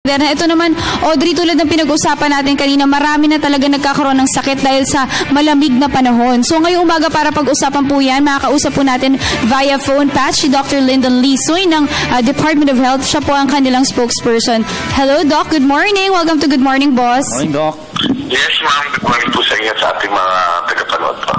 Ito naman, Audrey, tulad ng pinag-usapan natin kanina, marami na talaga nagkakaroon ng sakit dahil sa malamig na panahon. So ngayong umaga para pag-usapan po yan, makakausap po natin via phone patch si Dr. Lyndon Lisoy ng Department of Health. Siya po ang kanilang spokesperson. Hello, Doc. Good morning. Welcome to Good Morning, Boss. Morning, Doc. Yes, ma'am. Good morning po sa inyo sa ating mga tagapanood po.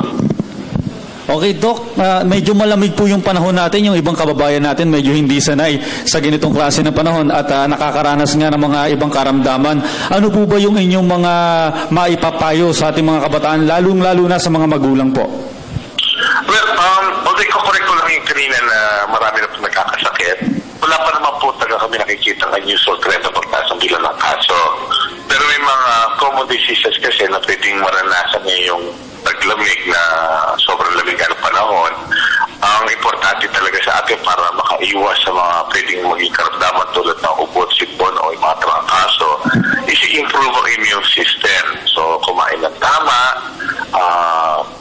Okay, Doc, medyo malamig po yung panahon natin. Yung ibang kababayan natin medyo hindi sanay sa ganitong klase ng panahon at nakakaranas nga ng mga ibang karamdaman. Ano po ba yung inyong mga maipapayo sa ating mga kabataan, lalong-lalo na sa mga magulang po? Well, although correct ko lang yung kanina na marami na po nagkakasakit, wala pa naman po kami nakikita ng usual trend na pagtaas ang bilang ng kaso. Pero may mga common diseases kasi na pwedeng maranasan niya yung taglamig na sobrang lamig ng panahon. Ang importante talaga sa atin para makaiwas sa mga pwedeng maging karamdaman tulad ng ubot, sipon o yung mga trangkaso is improve ang immune system. So, kumain ng tama,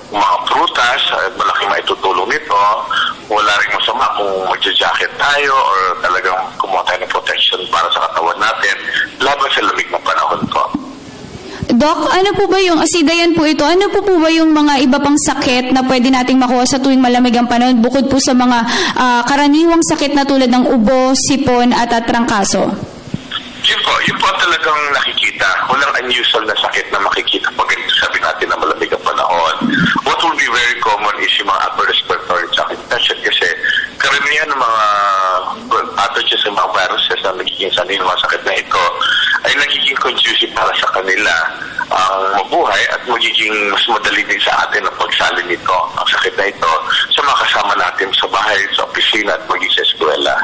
mga prutas, malaking maitutulong nito. Wala rin masama kung magja-jacket tayo or talagang kumuha tayo ng protection para sa katawan natin laban sa lamig ng panahon ko. Doc, ano po ba yung, asidayan po ito, ano po ba yung mga iba pang sakit na pwede nating makuha sa tuwing malamig ang panahon bukod po sa mga karaniwang sakit na tulad ng ubo, sipon at trangkaso? Yun po talagang nakikita. Walang unusual na sakit na makikita pag ganito sabi natin na malamig ang panahon. What will be very common is yung mga upper respiratory tract infection kasi karamihan ng mga pathogens ng mga viruses na nagiging sanay ng mga sakit na ito ay nagiging conducive para sa kanila ang mabuhay at magiging mas madali din sa atin ang pagsali nito, ang sakit na ito, sa mga kasama natin sa bahay, sa opisina at maging sa eskwela.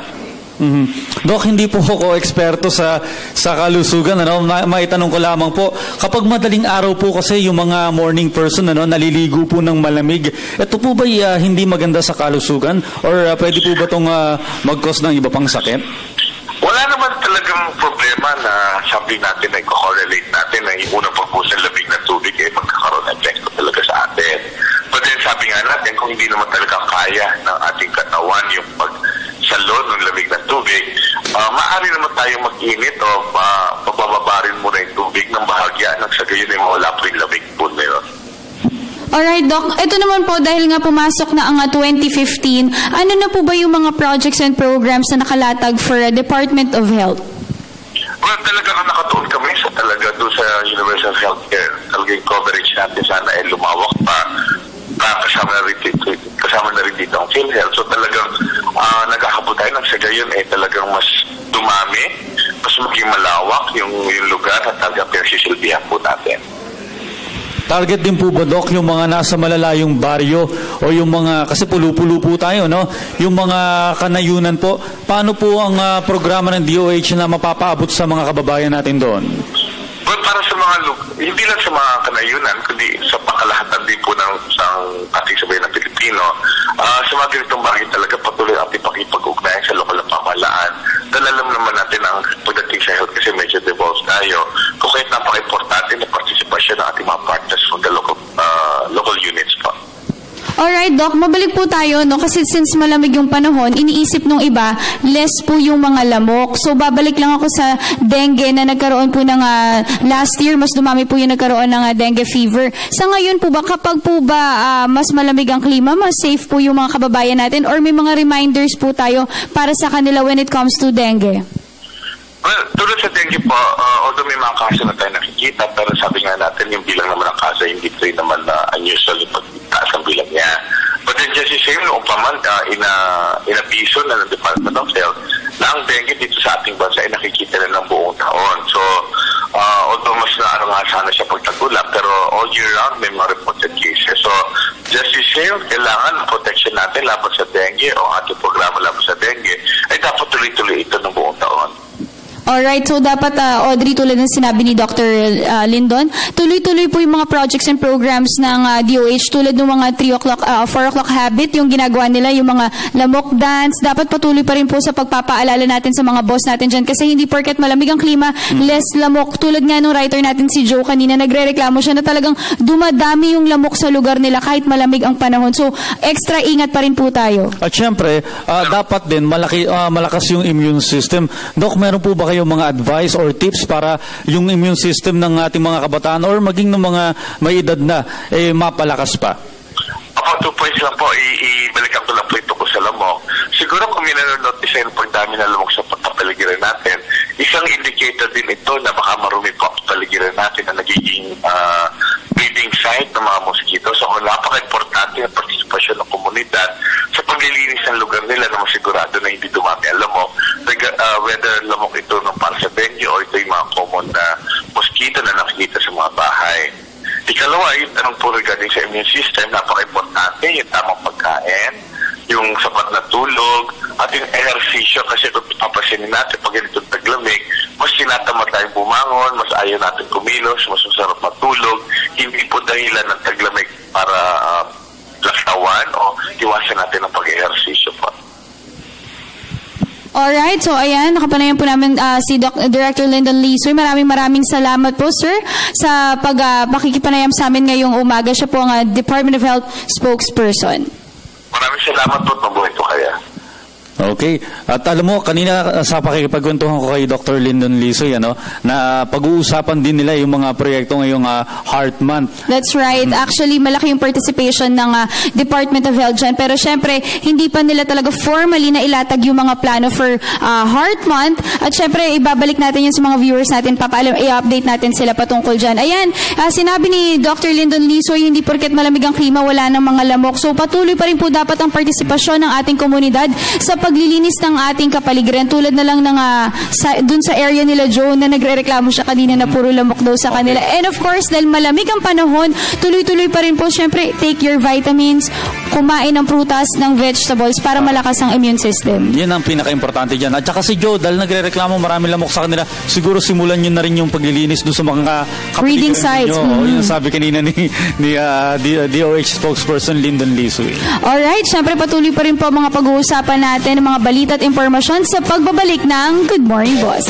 Doc, hindi po ako eksperto sa kalusugan. Maitanong ko lamang po, kapag madaling araw po kasi yung mga morning person naliligo po ng malamig, ito po ba hindi maganda sa kalusugan? Or pwede po ba itong mag-cause ng iba pang sakit? Wala naman talagang problema na sabi natin na i-correlate natin na yung unang pagpusan lamig na tubig ay magkakaroon ng epekto talaga sa atin. But then sabi nga natin, kung hindi naman talaga kaya ng ating katawan yung pagsalo ng lamig na tubig, maaari naman tayong mag-init o pabababarin muna yung tubig ng bahagya nang sa gayon ay mawala po yung lamig po na yun. Alright, Doc. Ito naman po, dahil nga pumasok na ang 2015, ano na po ba yung mga projects and programs na nakalatag for Department of Health? Well, talaga nakatuon kami sa talaga doon sa Universal Healthcare. Talagang coverage natin sana ay lumawak pa. Kasama na rin dito ang PhilHealth. So talagang nagkakabot tayo ng sa gayon ay talagang mas dumami, mas maging malawak yung lugar at talagang pinagsisilbihan po natin. Target din po ba, Doc, yung mga nasa malalayong baryo o yung mga, kasi pulo-pulo po tayo, no? Yung mga kanayunan po, paano po ang programa ng DOH na mapapaabot sa mga kababayan natin doon? Well, para sa mga hindi lang sa mga kanayunan, kundi sa pakalahatan din po ng ating sabayan ng Pilipino, sa mga ganitong bagay talaga patuloy ang pakipag-ugnayan sa lokal na pamahalaan. Dahil alam naman natin ang pagdating sa health kasi medyo devolved tayo. Kung kahit napaka-importante na participation ng ating mga partners from the local units po. Alright, Doc, mabalik po tayo, no? Kasi since malamig yung panahon, iniisip nung iba, less po yung mga lamok. So, babalik lang ako sa dengue na nagkaroon po ng last year, mas dumami po yung nagkaroon ng dengue fever. Sa ngayon po ba, kapag po ba mas malamig ang klima, mas safe po yung mga kababayan natin? Or may mga reminders po tayo para sa kanila when it comes to dengue? Well, tulad sa dengue po, although may mga kaso na tayo nakikita, pero sabi nga natin, yung bilang naman ng kaso, hindi ito naman unusual yung pagtaas ang bilang niya. But then just the same, noong paman, inabiso na ng Department of Health na ang dengue dito sa ating bansa ay nakikita na ng buong taon. So, although mas naarang sana siya pagtagulang, pero all year round may mga reported cases. So, just the same, kailangan ng protection natin laban sa dengue o ating programa laban sa dengue ay dapat tuloy-tuloy ito ng buong taon. Alright, so dapat, Audrey, tulad ng sinabi ni Dr. Lyndon, tuloy-tuloy po yung mga projects and programs ng DOH tulad ng mga 4 o'clock habit, yung ginagawa nila, yung mga lamok dance. Dapat patuloy pa rin po sa pagpapaalala natin sa mga boss natin dyan kasi hindi porket malamig ang klima, less lamok. Tulad nga nung writer natin si Joe kanina, nagre-reklamo siya na talagang dumadami yung lamok sa lugar nila kahit malamig ang panahon. So, extra ingat pa rin po tayo. At syempre, dapat din malakas yung immune system. Doc, meron po ba kayong kayong mga advice or tips para yung immune system ng ating mga kabataan or maging ng mga may edad na mapalakas pa? Ako, 2 points lang po. Ibalikan ko lang po ito ko sa lamok. Siguro kung minanonotice yung pagdami ng lamok sa pagkapaligiran natin, isang indicator din ito na baka marumi po ang paligiran natin na nagiging breeding site ng mga mosquito. So, napaka-importante ang partisipasyon ng komunidad sa paglilinis ng lugar nila na masigurado na hindi dumami ang lamok. Whether lamok ito ng para sa dengue o ito yung mga common na mosquito na nakikita sa mga bahay. Ikalawa, yung tanong po regarding sa immune system, napaka-importante yung tamang pagkain, yung sapat na tulog, at yung ehersisyo kasi kung papasinin natin pag ganitong taglamig, mas tinatamad tayong bumangon, mas ayaw natin kumilos, mas masarap matulog, hindi po dahilan ng taglamig para laktawan o iwasan natin ang pag-ehersisyo po. Alright, so ayan, nakapanayan po namin si Director Lyndon Lisoy. Maraming salamat po, sir, sa pakikipanayam sa amin ngayong umaga. Siya po ang Department of Health spokesperson. Maraming salamat po. Mabuhay po kaya. Okay. At alam mo, kanina sa pakikipagkwentuhan ko kay Dr. Lyndon Lisoy, na pag-uusapan din nila yung mga proyekto ngayong Heart Month. That's right. Actually, malaki yung participation ng Department of Health dyan. Pero syempre, hindi pa nila talaga formally na ilatag yung mga plano for Heart Month. At syempre, ibabalik natin yun sa mga viewers natin. I-update natin sila patungkol dyan. Ayan, sinabi ni Dr. Lyndon Lisoy, hindi porket malamig ang klima, wala ng mga lamok. So, patuloy pa rin po dapat ang partisipasyon ng ating komunidad sa paglilinis ng ating kapaligiran. Tulad na lang ng dun sa area nila, Joe, na nagre-reklamo siya kanina na puro lamok daw sa kanila. And of course, dahil malamig ang panahon, tuloy-tuloy pa rin po, syempre, take your vitamins, kumain ng prutas, ng vegetables para malakas ang immune system. Yan ang pinaka-importante dyan. At saka si Joe, dahil nagre-reklamo marami lamok sa kanila, siguro simulan nyo na rin yung paglilinis doon sa mga breeding sites. Yun ang sabi kanina ni DOH spokesperson Lyndon Lisoy. Alright, syempre patuloy pa rin po mga pag-uusapan natin ng mga balita at impormasyon sa pagbabalik ng Good Morning Boss.